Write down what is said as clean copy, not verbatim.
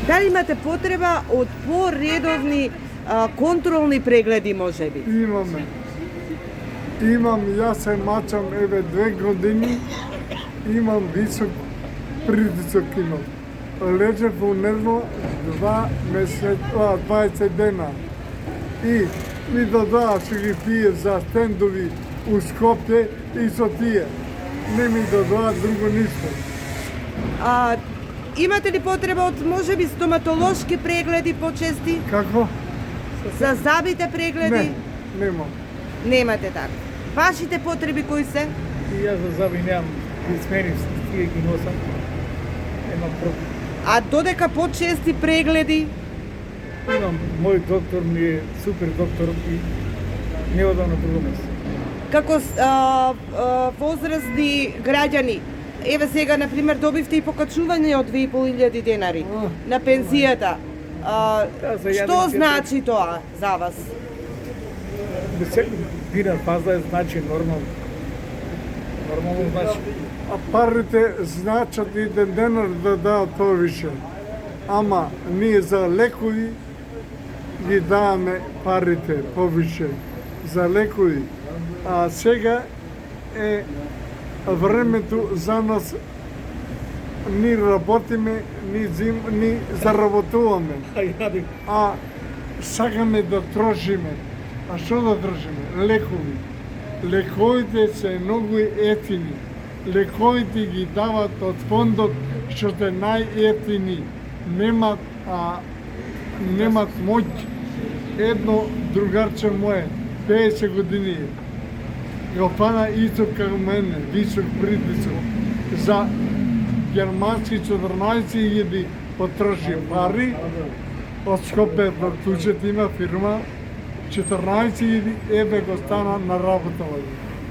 дали имате потреба од поредовни контролни прегледи, може би? Имаме. Јас се мачам еве 2 години, имам висок притисок имам. Лежев во нерво 20 дена. И ми додаа што ги пие за стендови у Скопје и со тие. Не ми додаа друго ништо. Имате ли потреба од можеби стоматолошки прегледи почести? Како? За забите прегледи? Не, немам. Немате така. Вашите потреби кои се? И јас за заби немам, ги сменив тие ги носам. Немам проблем. А додека почести прегледи? Имам, мој доктор ми е супер доктор и не одам на друго место. Како возрастни граѓани, еве сега, например, добивте и покачување од 2500 денари на пензијата. Што значи тоа за вас? Без секој динар пазда значи нормално. Нормално значи. А парите значат еден денар да даат повише. Ама ние за лекови ги даваме парите повише. За лекови. А сега е времето за нас. Ни работиме, ни заработуваме. А сакаме да трошиме. А што да трошиме? Лекови. Лековите се многу ефтини. Лековите ги дават од фондот што се најефтини. Немат моќ. Едно другарче мое, 50 години, го фана исто како мене, висок притисок. За германски 14.000 потроши пари, од Скопје до Тучет има фирма, 14.000 еве го стана на работа.